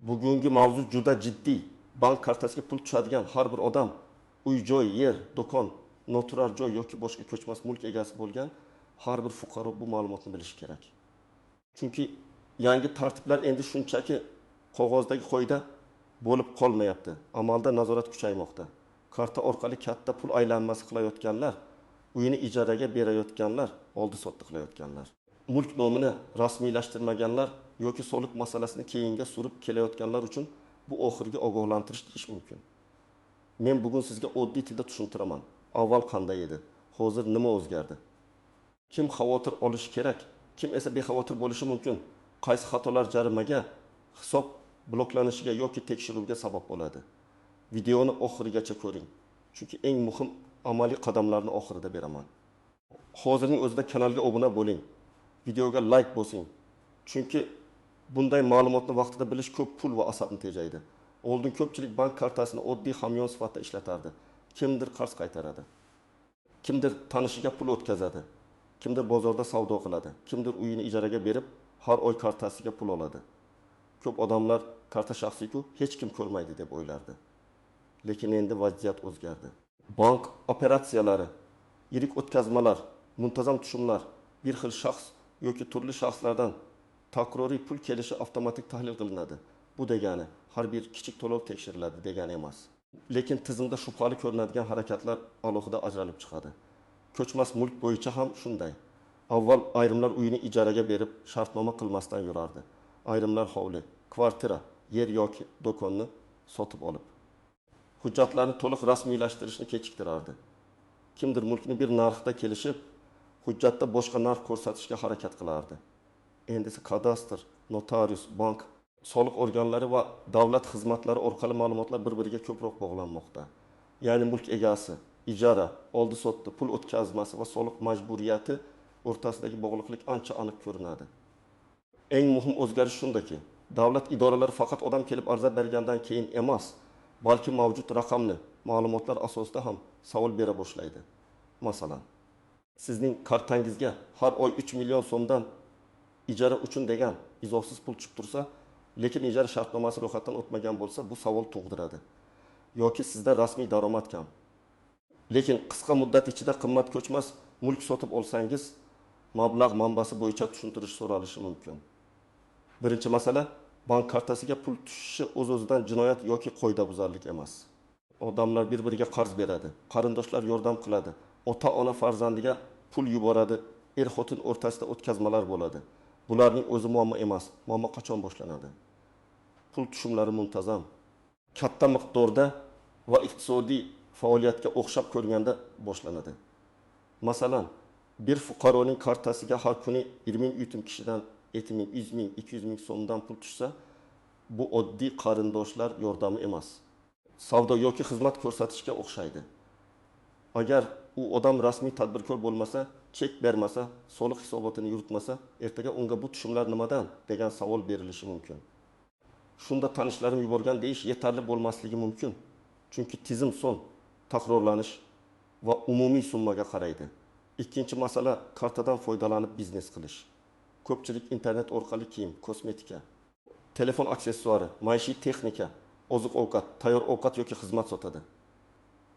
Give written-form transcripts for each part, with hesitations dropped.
Bugungi mavzu juda jiddiy. Bank kartasiga pul tushadigan har bir odam uy-joy, yer, do'kon, noturar joy yoki boshqa ko'chmas mulk egasi bo'lgan har bir fuqaro bu ma'lumotni bilishi kerak. Chunki yangi tartiblar endi shunchaki qog'ozdagi qo'yda bo'lib qolmayapti. Amalda nazorat kuchaymoqda. Karta orqali katta pul aylanmasi qilayotganlar, uyini ijaraga berayotganlar, oldi-sotdi qilayotganlar. Mulk nomini rasmiylashtirmaganlar yoki soliq masalasini keyinga surib kelayotganlar uchun bu oxirgi ogohlantirish deyish mumkin. Men bugun sizga oddiy tilda tushuntiraman. Avval qanday edi? Hozir nima o'zgardi? Kim xavotir olishi kerak? Kim esa bexavotir bo'lishi mumkin? Qaysi xatolar jarimaga, hisob bloklanishiga yoki tekshiruvga sabab bo'ladi? Videoni oxirigacha ko'ring. Chunki eng muhim amaliy qadamlarni oxirida beraman. Hozirning o'zida kanalga obuna bo'ling. Videoga like bosing. Chunki bunday ma'lumotni vaqtida bilish ko'p pul va asabni tejaydi. Oldin ko'pchilik bank kartasini oddiy hamyon sifatida ishlatardi. Kimdir qarz qaytaradi. Kimdir tanishiga pul o'tkazadi. Kimdir bozorda savdo qiladi. Kimdir uyini ijaraga berib, har oy kartasiga pul oladi. Ko'p odamlar karta shaxsiy-ku, hech kim ko'rmaydi deb o'ylardi. Lekin endi vaziyat o'zgardi. Bank operatsiyalari, yirik o'tkazmalar, muntazam tushumlar bir xil shaxs yoki turli shaxslardan takroriy pul kelishi avtomatik tahlil qilinadi. Bu degani har bir kichik to'lov tekshiriladi degani emas. Lekin tizimda shubhali ko'rinadigan harakatlar alohida ajralib chiqadi. Ko'chmas mulk bo'yicha ham shunday. Avval ayrimlar uyini ijaraga berib, shartnoma qilmasdan yurardi. Ayrimlar hovli, kvartira, yer yoki do'konni sotib olib hujjatlarni to'liq rasmiylashtirishni kechiktirardi. Kimdir mulkni bir narxda kelishib, hujjatda boshqa narx ko'rsatishga harakat qilardi. Endi esa kadastr, notarius, bank, soliq organlari va davlat xizmatlari orqali ma'lumotlar bir-biriga ko'proq bog'lanmoqda. Ya'ni mulk egasi, ijara, oldi-sotdi, pul o'tkazmasi va soliq majburiyati o'rtasidagi bog'liqlik ancha aniq ko'rinadi. Eng muhim o'zgarish shundaki, davlat idoralari faqat odam kelib arza bergandan keyin emas, balki mavjud raqamli ma'lumotlar asosida ham savol bera boshlaydi. Masalan, sizning kartangizga har oy 3 million so'mdan ijara uchun degan izohsiz pul tushib tursa, lekin ijara shartnomasi ro'yxatdan o'tmagan bo'lsa, bu savol tug'diradi. Yoki sizda rasmiy daromad kam. Lekin qisqa muddat ichida qimmat ko'chmas mulk sotib olsangiz, mablag' manbasi bo'yicha tushuntirish so'ralishi mumkin. Birinchi masala, bank kartasiga pul tushishi o'z-o'zidan jinoyat yoki qoidabuzarlik emas. Odamlar bir-biriga qarz beradi, qarindoshlar yordam qiladi, ota-ona farzandiga pul yuboradi, er-xotin o'rtasida o'tkazmalar bo'ladi. Bularning o'zi muammo emas. Muammo qachon boshlanadi? Pul tushumlari muntazam, katta miqdorda va iqtisodiy faoliyatga o'xshab ko'rganda boshlanadi. Masalan, bir fuqaroning kartasiga har kuni 20 ming yutum kishidan 70 ming, 100 ming, 200 ming so'mdan pul tushsa, bu oddiy qarindoshlar yordami emas. Savdo yoki xizmat ko'rsatishga o'xshaydi. Agar u odam rasmiy tadbirkor bo'lmasa, chek bermasa, soliq hisobotini yuritmasa, ertaga unga bu tushumlar nimadan degan savol berilishi mumkin. Shunda tanishlarim yuborgan deyish yetarli bo'lmasligi mumkin. Chunki tizim son, takrorlanish va umumiy summaga qaraydi. Ikkinchi masala, kartadan foydalanib biznes qilish. Ko'pchilik internet orqali kiyim, kosmetika, telefon aksessuari, maishiy texnika, oziq-ovqat, tayyor ovqat yoki xizmat sotadi.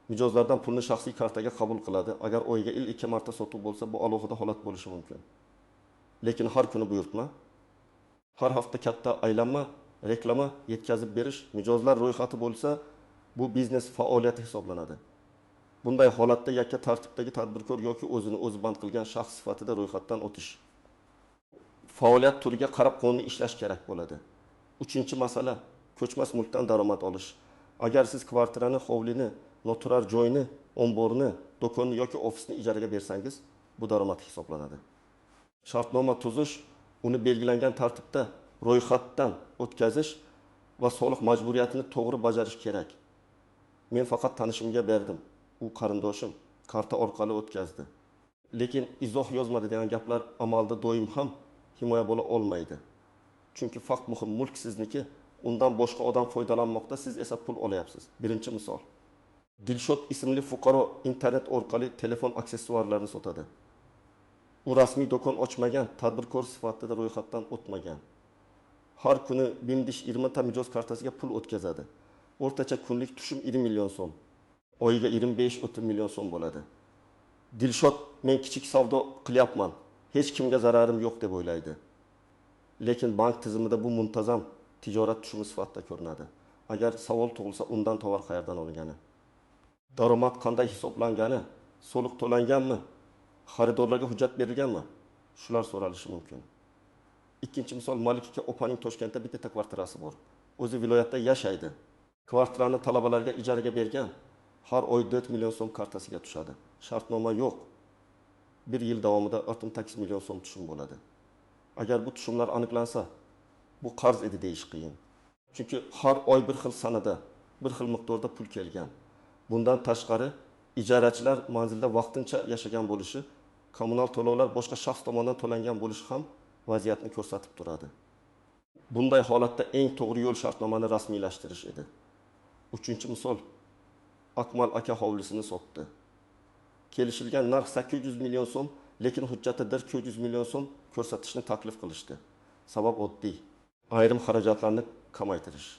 Mijozlardan pulni shaxsiy kartaga qabul qiladi. Agar oyiga 2 marta sotuv bo'lsa, bu alohida holat bo'lishi mumkin. Lekin har kuni buyurtma, har hafta katta aylanma, reklama yetkazib berish, mijozlar ro'yxati bo'lsa, bu biznes faoliyati hisoblanadi. Bunday holatda yakka tartibdagi tadbirkor yoki o'zini o'zi band qilgan shaxs sifatida ro'yxatdan o'tish. Faoliyat turiga qarab qonuniy ishlash kerak bo'ladi. Uchinchi masala, ko'chmas mulkdan daromad olish. Agar siz kvartirani, hovlini, noturar joyni, omborni, do'konni yoki ofisni ijaraga bersangiz, bu daromad hisoblanadi. Shartnoma tuzish, uni belgilangan tartibda ro'yxatdan o'tkazish va soliq majburiyatini to'g'ri bajarish kerak. Men faqat tanishimga berdim. U qarindoshim karta orqali o'tkazdi. Lekin izoh yozmadi degan gaplar amalda doim ham himoya bo'la olmaydi. Chunki faqat muhim mulk sizniki, undan boshqa odam foydalanmoqda, siz esa pul olyapsiz. Birinchi misol. Dilshod ismli fuqaro internet orqali telefon aksessuarlarini sotadi. U rasmiy do'kon ochmagan, tadbirkor sifatida ro'yxatdan o'tmagan. har kuni BIMDISH 20 ta mijoz kartasiga pul o'tkazadi. O'rtacha kunlik tushum 20 million so'm. Oyiga 25-30 million so'm bo'ladi. Dilshod men kichik savdo qilyapman, hech kimga zararim yo'q deb o'ylaydi. Lekin bank tizimida bu muntazam tijorat tushumi sifatida ko'rinadi. Agar savol tug'ilsa, undan tovar qayerdan olingani? Daromad qanday hisoblangani? Soliq to'langanmi? Xaridorlarga hujjat berilganmi? Shular so'ralishi mumkin. Ikkinchi misol, Malik aka opaning Toshkentda bitta kvartirasi bor. O'zi viloyatda yashaydi. Kvartirani talabalarga ijaraga bergan. Har oy 4 million so'm kartasiga tushadi. Shartnoma yo'q. 1 yil davomida 68 million so'm tushum bo'ladi. Agar bu tushumlar aniqlansa, bu qarz edi deyish qiyin. Chunki har oy bir xil sanada, bir xil miqdorda pul kelgan. Bundan tashqari, ijarachilar manzilda vaqtincha yashagan bo'lishi, kommunal to'lovlar boshqa shaxs tomonidan to'langan bo'lishi ham vaziyatni ko'rsatib turadi. Bunday holatda eng to'g'ri yo'l shartnomani rasmiylashtirish edi. Uchinchi misol, Akmal aka hovlisini sotdi. Kelishilgan narx 800 million so'm, lekin hujjatda 400 million so'm ko'rsatishni taklif qilishdi. Sabab oddiy, ayrim xarajatlarni kamaytirish.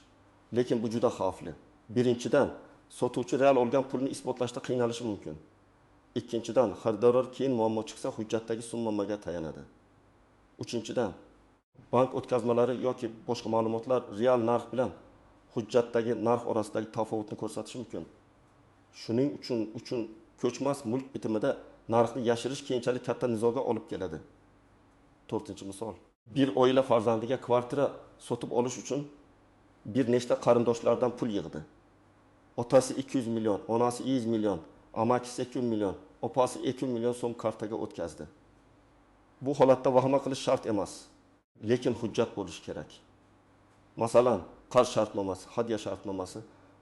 Lekin bu juda xavfli. Birinchidan, sotuvchi real olgan pulni isbotlashda qiynalishi mumkin. Ikkinchidan, xaridor keyin muammo chiqsa hujjatdagi summaga tayanadi. Uchinchidan, bank o'tkazmalari yoki boshqa ma'lumotlar real narx bilan hujjatdagi narx orasidagi tafovutni ko'rsatishi mumkin. Shuning uchun ko'chmas mulk bitimida narxni yashirish keyinchalik katta nizoga olib keladi. 4-misol, bir oila farzandiga kvartira sotib olish uchun bir nechta qarindoshlardan pul yig'di. Otasi 200 million, onasi 100 million, amakisi 2 million, opasi 2 million so'm kartaga o'tkazdi. Bu holatda vahima qilish shart emas, lekin hujjat bo'lishi kerak. Masalan, qarz shartnomasi, hadya shartnomasi,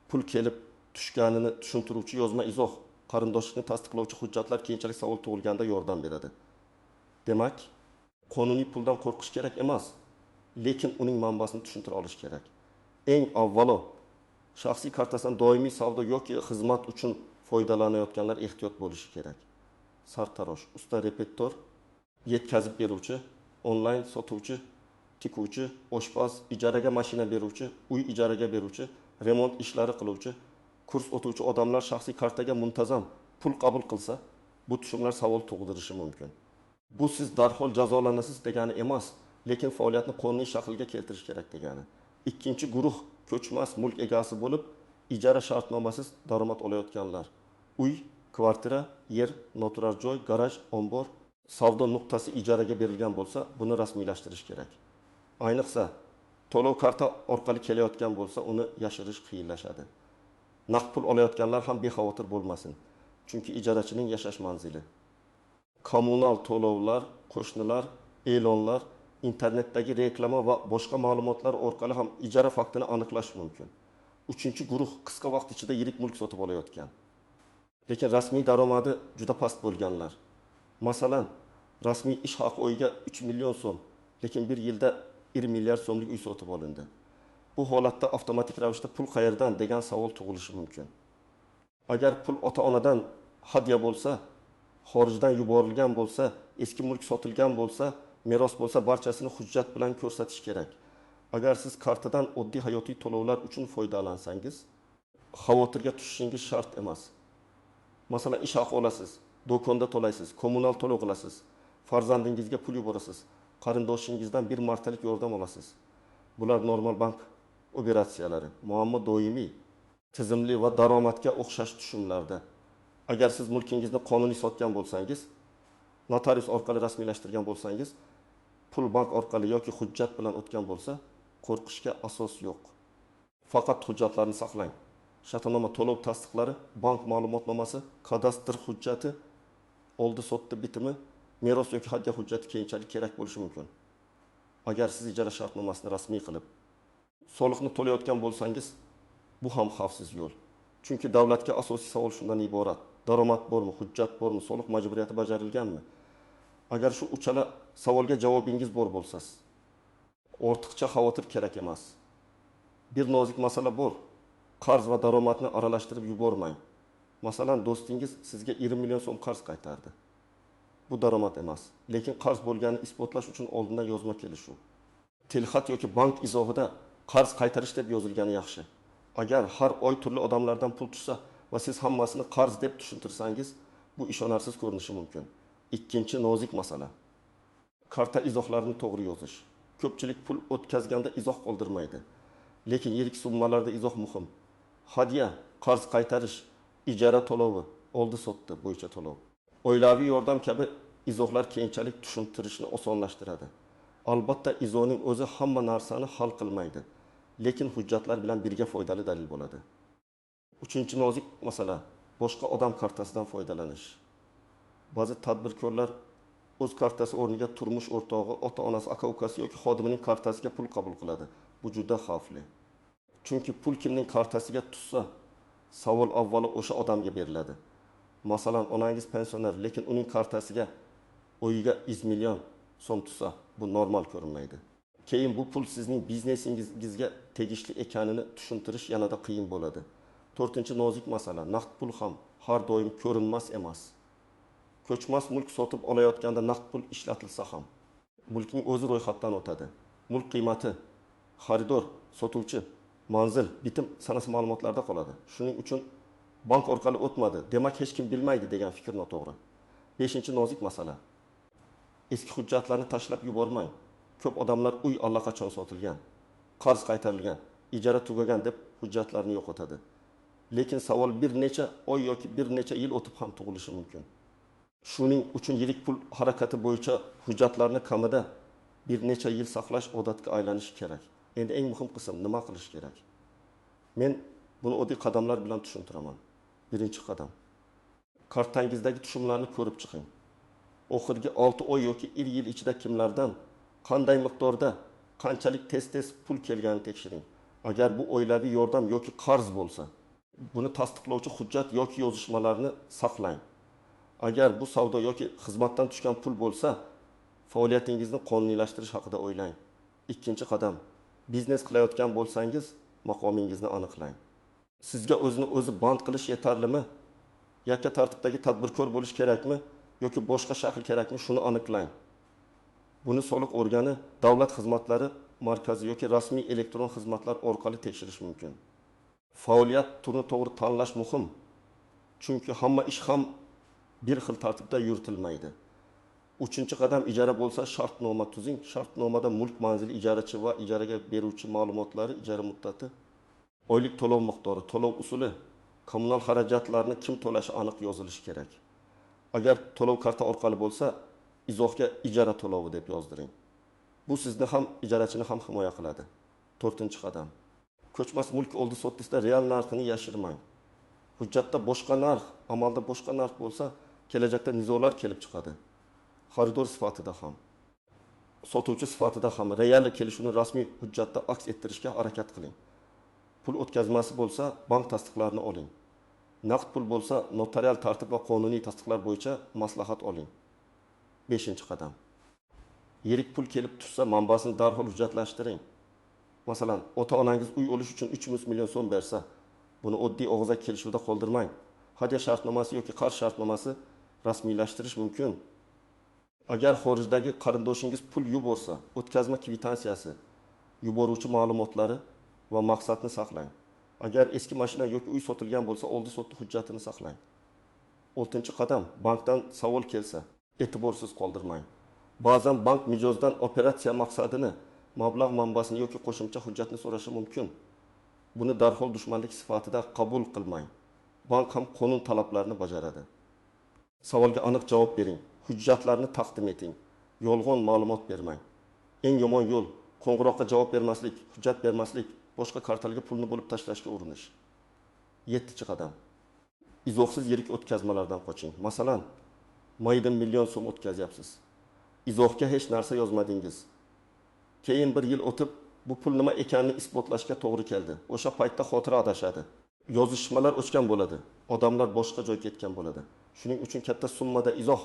pul kelib tushganini tushuntiruvchi yozma izoh, qarindoshlikni tasdiqlovchi hujjatlar keyinchalik savol tug'ilganda yordam beradi. Demak, qonuniy puldan qo'rqish kerak emas, lekin uning manbasini tushuntira olish kerak. Eng avvalo, shaxsiy kartasidan doimiy savdo yoki xizmat uchun foydalanayotganlar ehtiyot bo'lishi kerak. Sartarosh, usta repetor, yetkazib beruvchi, onlayn sotuvchi, tikuvchi, oshpaz, ijaraga mashina beruvchi, uy ijaraga beruvchi, remont ishlari qiluvchi, kurs o'tuvchi odamlar shaxsiy kartaga muntazam pul qabul qilsa, bu tushumlar savol tug'dirishi mumkin. Bu siz darhol jazolanasiz degani emas, lekin faoliyatni qonuniy shaklga keltirish kerak degani. Ikkinchi guruh ko'chmas mulk egasi bo'lib, ijara shartnomasiz daromad olayotganlar. Uy, kvartira, yer, noturar joy, garaj, ombor, savdo nuqtasi ijaraga berilgan bo'lsa, buni rasmiylashtirish kerak. Ayniqsa, to'lov karta orqali kelayotgan bo'lsa, uni yashirish qiyinlashadi. Naqd pul olayotganlar ham bexavotir bo'lmasin, chunki ijarachining yashash manzili. Kommunal to'lovlar, qo'shnilar, e'lonlar, internetdagi reklama va boshqa ma'lumotlar orqali ham ijara faktini aniqlash mumkin. Uchinchi guruh qisqa vaqt ichida yirik mulk sotib olayotgan, lekin rasmiy daromadi juda past bo'lganlar. Masalan, rasmiy ish haqi oyiga 3 million so'm, lekin bir yilda 1 milliard so'mlik uy sotib olindi. Bu holatda avtomatik ravishda pul qayerdan degan savol tug'ilishi mumkin. Agar pul ota-onadan hadya bo'lsa, xorijdan yuborilgan bo'lsa, eski mulk sotilgan bo'lsa, meros bo'lsa, barchasini hujjat bilan ko'rsatish kerak. Agar siz kartadan oddiy hayotiy to'lovlar uchun foydalansangiz, xavotirga tushishingiz shart emas. Masalan, ish haqi olasiz, do'konda to'laysiz, kommunal to'lov qilasiz, farzandingizga pul yuborasiz, qarindoshingizdan bir martalik yordam olasiz. Bular normal bank operatsiyalari. Muammo doimiy, tizimli va daromadga o'xshash tushumlarda. Agar siz mulkingizni qonuniy sotgan bo'lsangiz, notarius orqali rasmiylashtirgan bo'lsangiz, pul bank orqali yoki hujjat bilan o'tgan bo'lsa, qo'rqishga asos yo'q. Faqat hujjatlarni saqlang. Shartnoma to'lov tasdiqlari, bank ma'lumotnomasi, kadastr hujjati, oldi sotdi bitimi, meros yoki hadya hujjati keyinchalik kerak bo'lishi mumkin. Agar siz ijara shartnomasini rasmiy qilib, soliqni to'layotgan bo'lsangiz, bu ham xavfsiz yo'l. Chunki davlatga asosiy savol shundan iborat: daromad bormi, hujjat bormi, soliq majburiyati bajarilganmi? Agar shu uchala savolga javobingiz bor bo'lsa, ortiqcha xavotir kerak emas. Bir nozik masala bor. Qarz va daromadni aralashtirib yubormang. Masalan, do'stingiz sizga 20 million so'm qarz qaytardi. Bu daromad emas, lekin qarz bo'lganini isbotlash uchun oldindan yozma kelishuv. tilxat yoki bank izohida qarz qaytarish deb yozilgani yaxshi. Agar har oy turli odamlardan pul tushsa va siz hammasini qarz deb tushuntirsangiz, bu ishonarsiz ko'rinishi mumkin. Ikkinchi nozik masala. Karta izohlarini to'g'ri yozish. Ko'pchilik pul o'tkazganda izoh qoldirmaydi. Lekin yirik summalarda izoh muhim. Hadya, qarz qaytarish, ijara to'lovi, oldi sotdi bo'yicha to'lov. Oilaviy yordam kabi izohlar keyinchalik tushuntirishni osonlashtiradi. Albatta izohning o'zi hamma narsani hal qilmaydi, lekin hujjatlar bilan birga foydali dalil bo'ladi. Uchinchi nozik masala, boshqa odam kartasidan foydalanish. Ba'zi tadbirkorlar o'z kartasi o'rniga turmush o'rtog'i, ota-onasi, aka-ukasi yoki xodimining kartasiga pul qabul qiladi. Bu juda xavfli. Chunki pul kimning kartasiga tushsa, savol avvalo o'sha odamga beriladi. Masalan, onangiz pensioner, lekin uning kartasiga oyiga 100 million so'm tushsa, bu normal ko'rinmaydi. Keyin bu pul sizning biznesingizga tegishli ekanini tushuntirish yanada qiyin bo'ladi. 4-nozik masala, naqd pul ham har doim ko'rinmas emas. Ko'chmas mulk sotib olayotganda naqd pul ishlatilsa ham, mulkning o'zi ro'yxatdan o'tadi. Mulk qiymati, xaridor, sotuvchi, manzil, bitim sanasi ma'lumotlarda qoladi. Shuning uchun bank orqali o'tmadi, demak hech kim bilmaydi degan fikr noto'g'ri. 5-nozik masala. Eski hujjatlarni tashlab yubormang. Ko'p odamlar uy allaqachon sotilgan, qarz qaytarilgan, ijara tugagan deb hujjatlarni yo'qotadi. Lekin savol bir necha oy yoki bir necha yil o'tib ham tug'ilishi mumkin. Shuning uchun yirik pul harakati bo'yicha hujjatlarni kamida bir necha yil saqlash odatga aylanishi kerak. Endi eng muhim qism nima qilish kerak? Men buni oddiy qadamlar bilan tushuntiraman. Birinchi qadam. Kartangizdagi tushumlarni ko'rib chiqing. Oxirgi 6 oy yoki 1 yil ichida kimlardan qanday miqdorda, qanchalik tez-tez pul kelganini tekshiring. Agar bu oilaviy yordam yoki qarz bo'lsa, buni tasdiqlovchi hujjat yoki yozishmalarni saqlang. Agar bu savdo yoki xizmatdan tushgan pul bo'lsa, faoliyatingizni qonuniylashtirish haqida o'ylang. Ikkinchi qadam. Biznes qilayotgan bo'lsangiz, maqomingizni aniqlang. Sizga o'zini o'zi band qilish yetarlimi? Yakka tartibdagi tadbirkor bo'lish kerakmi yoki boshqa shakl kerakmi? Shuni aniqlang. Buni soliq organi, davlat xizmatlari markazi yoki rasmiy elektron xizmatlar orqali tekshirish mumkin. Faoliyat turini to'g'ri tanlash muhim. Chunki hamma ish ham bir xil tartibda yuritilmaydi. 3-qadam ijara bo'lsa, shartnoma tuzing. Shartnomada mulk manzili, ijarachi va ijaraga beruvchi ma'lumotlari, ijara muddati, oylik to'lov miqdori, to'lov usuli, kommunal xarajatlarni kim to'lashi aniq yozilishi kerak. Agar to'lov karta orqali bo'lsa, izohga ijara to'lovi deb yozdiring. Bu sizni ham, ijarachini ham himoya qiladi. 4-qadam. Ko'chmas mulk oldi sotishda real narxini yashirmang. Hujjatda boshqa narx, amalda boshqa narx bo'lsa, kelajakda nizolar kelib chiqadi. Xaridor sifatida ham, sotuvchi sifatida ham real kelishuvni rasmiy hujjatda aks ettirishga harakat qiling. Pul o'tkazmasi bo'lsa, bank tasdiqlarini oling. Naqd pul bo'lsa, notarial tartib va qonuniy tasdiqlar bo'yicha maslahat oling. 5-qadam. Yirik pul kelib tushsa, manbasini darhol hujjatlashtiring. Masalan, ota-onangiz uy olish uchun 300 million so'm bersa, buni oddiy og'zaki kelishuvda qoldirmang. Hadya shartnomasi yoki qarz shartnomasi rasmiylashtirish mumkin. Agar xorijdagi qarindoshingiz pul yuborsa, o'tkazma kvitansiyasi, yuboruvchi ma'lumotlari va maqsadni saqlang. Agar eski mashina yoki uy sotilgan bo'lsa, oldi sotdi hujjatini saqlang. 6-qadam. Bankdan savol kelsa, e'tiborsiz qoldirmang. Ba'zan bank mijozdan operatsiya maqsadini, mablag' manbasini yoki qo'shimcha hujjatni so'rashi mumkin. Buni darhol dushmanlik sifatida qabul qilmang. Bank ham qonun talablarini bajaradi. Savolga aniq javob bering. Hujjatlarni taqdim eting. Yolg'on ma'lumot bermang. Eng yomon yo'l qo'ng'iroqqa javob bermaslik, hujjat bermaslik, boshqa kartalarga pulni bo'lib tashlashga urinish. 7-qadam. Izohsiz yirik o'tkazmalardan qoching. Masalan, maydan million so'm o'tkazyapsiz. Izohga hech narsa yozmadingiz. Keyin bir yil o'tib, bu pul nima ekanini isbotlashga to'g'ri keldi. O'sha paytda xotira adashadi. Yozishmalar o'chgan bo'ladi. Odamlar boshqa joyga ketgan bo'ladi. Shuning uchun katta summada izoh,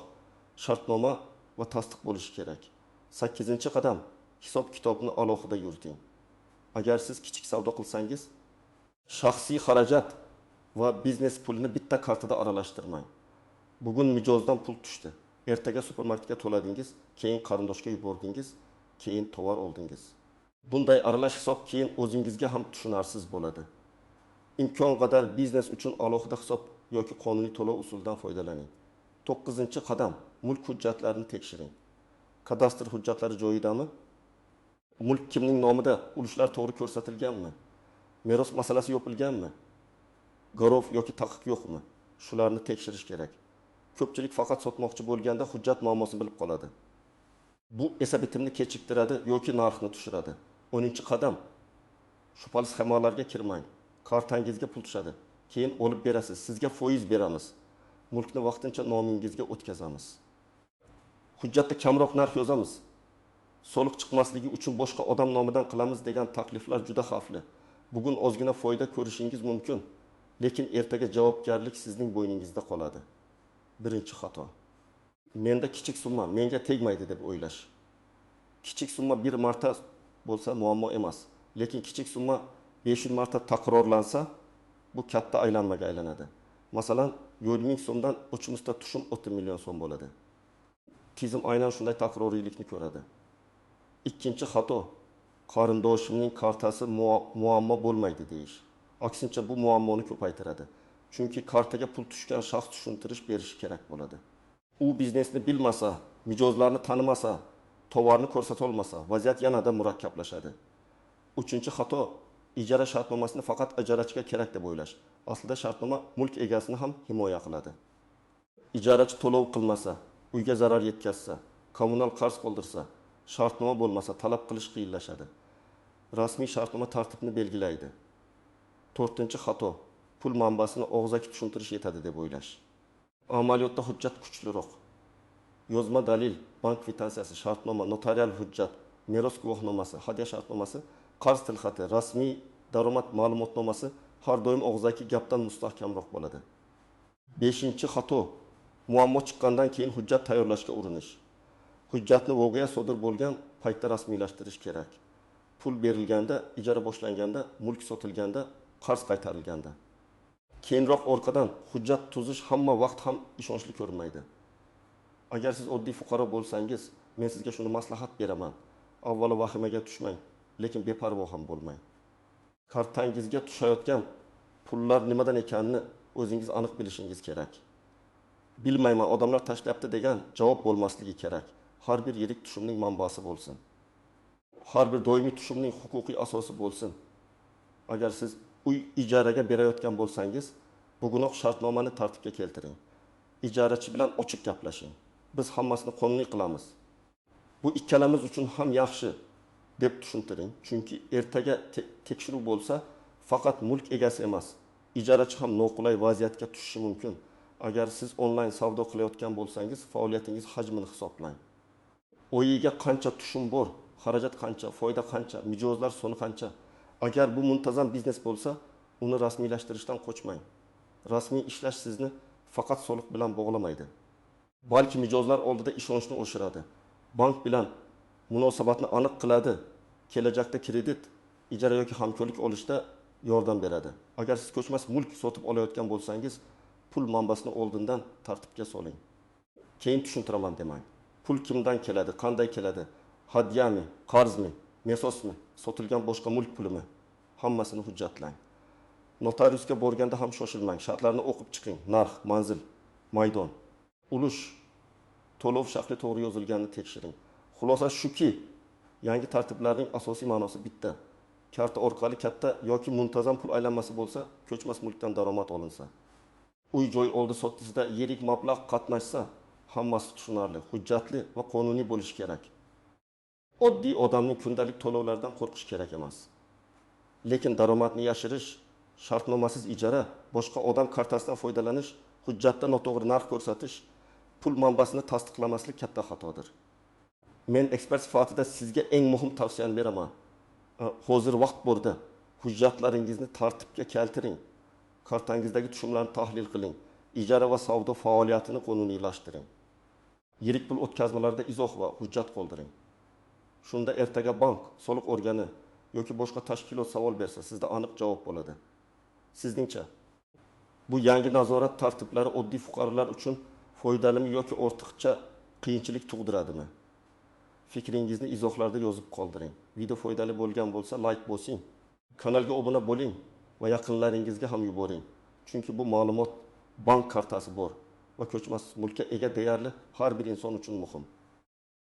shartnoma va tasdiq bo'lishi kerak. 8-qadam. Hisob-kitobni alohida yuriting. Agar siz kichik savdo qilsangiz, shaxsiy xarajat va biznes pulini bitta kartada aralashtirmang. Bugun mijozdan pul tushdi. Ertaga supermarketga to'ladingiz, keyin qarindoshga yubordingiz, keyin tovar oldingiz. Bunday aralash hisob keyin o'zingizga ham tushunarsiz bo'ladi. Imkon qadar biznes uchun alohida hisob yoki qonuniy to'lov usulidan foydalaning. 9-qadam mulk hujjatlarini tekshiring. Kadastr hujjatlari joyidami? Mulk kimning nomida? Ulushlar to'g'ri ko'rsatilganmi? Meros masalasi yopilganmi? Garov yoki taqiq yo'qmi? Shularni tekshirish kerak. Ko'pchilik faqat sotmoqchi bo'lganda hujjat muammosini bilib qoladi. Bu esa bitimni kechiktiradi yoki narxni tushiradi. 10-qadam. Shubhali sxemalarga kirmang. Kartangizga pul tushadi. Keyin olib berasiz. Sizga foiz beramiz. Mulkni vaqtincha nomingizga o'tkazamiz. Hujjatda kamroq narx yozamiz. Soliq chiqmasligi uchun boshqa odam nomidan qilamiz degan takliflar juda xavfli. Bugun ozgina foyda ko'rishingiz mumkin, lekin ertaga javobgarlik sizning bo'yningizda qoladi. Birinchi xato. Menda kichik summa menga tegmaydi deb o'ylash. Kichik summa bir marta bo'lsa muammo emas, lekin kichik summa 500 marta takrorlansa, bu katta aylanmaga aylanadi. Masalan, 100 so'mdan uchimizda tushum 30 million so'm bo'ladi. Tizim aynan shunday takroriylikni ko'radi. Ikkinchi xato. Qarindoshimning kartasi muammo bo'lmaydi deyish. Aksincha bu muammoni ko'paytiradi. Chunki kartaga pul tushgan shaxs tushuntirish berishi kerak bo'ladi. U biznesni bilmasa, mijozlarni tanimasa, tovarni ko'rsata olmasa, vaziyat yanada murakkablashadi. Uchinchi xato. Ijara shartnomasini faqat ijarachiga kerak deb o'ylash. Aslida shartnoma mulk egasini ham himoya qiladi. Ijarachi to'lov qilmasa, uyga zarar yetkazsa, kommunal qarz qoldirsa, shartnoma bo'lmasa talab qilish qiyinlashadi. Rasmiy shartnoma tartibni belgilaydi. 4-xato. Pul manbasini og'zaki tushuntirish yetadi deb o'ylash. Amaliyotda hujjat kuchliroq. Yozma dalil, bank kvitantsiyasi, shartnoma, notarial hujjat, meros guvohnomasi, hadya shartnomasi, qarz tilxati, rasmiy daromad ma'lumotnomasi har doim og'zaki gapdan mustahkamroq bo'ladi. 5-xato. Muammo chiqqandan keyin hujjat tayyorlashga urinish. Hujjatni voqea sodir bo'lgan paytda rasmiylashtirish kerak. Pul berilganda, ijara boshlanganda, mulk sotilganda, qarz qaytarilganda. Keyinroq orqadan hujjat tuzish hamma vaqt ham ishonchli ko'rinmaydi. Agar siz oddiy fuqaro bo'lsangiz, men sizga shuni maslahat beraman. Avvalo vahimaga tushmang, lekin beparvo ham bo'lmang. Kartangizga tushayotgan pullar nimadan ekanini o'zingiz aniq bilishingiz kerak. Bilmayman, odamlar tashlayapti degan javob bo'lmasligi kerak. Har bir yirik tushumning manbasi bo'lsin. Har bir doimiy tushumning huquqiy asosi bo'lsin. Agar siz uy ijaraga berayotgan bo'lsangiz, bugunoq shartnomani tartibga keltiring. Ijarachi bilan ochiq gaplashing. Biz hammasini qonuniy qilamiz. Bu ikkalamiz uchun ham yaxshi deb tushuntiring. Chunki ertaga tekshiruv bo'lsa, faqat mulk egasi emas, ijarachi ham noqulay vaziyatga tushishi mumkin. Agar siz onlayn savdo qilayotgan bo'lsangiz, faoliyatingiz hajmini hisoblang. Oyiga qancha tushum bor, xarajat qancha, foyda qancha, mijozlar soni qancha. Agar bu muntazam biznes bo'lsa, uni rasmiylashtirishdan qochmang. Rasmiy ishlash sizni faqat soliq bilan bog'lamaydi. Balki mijozlar oldida ishonchni oshiradi. Bank bilan munosabatni aniq qiladi. Kelajakda kredit, ijara yoki hamkorlik olishda yordam beradi. Agar siz ko'chmas mulk sotib olayotgan bo'lsangiz, pul manbasini oldindan tartibga soling. Keyin tushuntiraman demang. Pul kimdan keladi, qanday keladi? Hadyami, qarzmi, mesosmi, sotilgan boshqa mulk pulimi? Hammasini hujjatlang. Notariusga borganda ham shoshilmang. Shartlarni o'qib chiqing. Narx, manzil, maydon, ulush, to'lov shakli to'g'ri yozilganini tekshiring. Xulosa shuki, yangi tartiblarning asosiy ma'nosi bitta. Karta orqali katta yoki muntazam pul aylanmasi bo'lsa, ko'chmas mulkdan daromad olinsa. Uy-joy oldi sotishda yirik mablag' qatnashsa, hammasi tushunarli, hujjatli va qonuniy bo'lishi kerak. Oddiy odamning kundalik to'lovlaridan qo'rqish kerak emas. Lekin daromadni yashirish, shartnomasiz ijara, boshqa odam kartasidan foydalanish, hujjatda noto'g'ri narx ko'rsatish, pul manbasini tasdiqlamaslik katta xatodir. Men ekspert sifatida sizga eng muhim tavsiyani beraman. Hozir vaqt borda hujjatlaringizni tartibga keltiring. Kartangizdagi tushumlarni tahlil qiling. Ijara va savdo faoliyatini qonuniylashtiring. Yirik pul o'tkazmalarida izoh va hujjat qoldiring. Shunda ertaga bank, soliq organi yoki boshqa tashkilot savol bersa, sizda aniq javob bo'ladi. Sizningcha bu yangi nazorat tartiblari oddiy fuqarolar uchun foydalimi yoki ortiqcha qiyinchilik tug'diradimi? Fikringizni izohlarda yozib qoldiring. Video foydali bo'lgan bo'lsa like bosing. Kanalga obuna bo'ling va yaqinlaringizga ham yuboring. Chunki bu ma'lumot bank kartasi bor va ko'chmas mulkka ega deyarli har bir inson uchun muhim.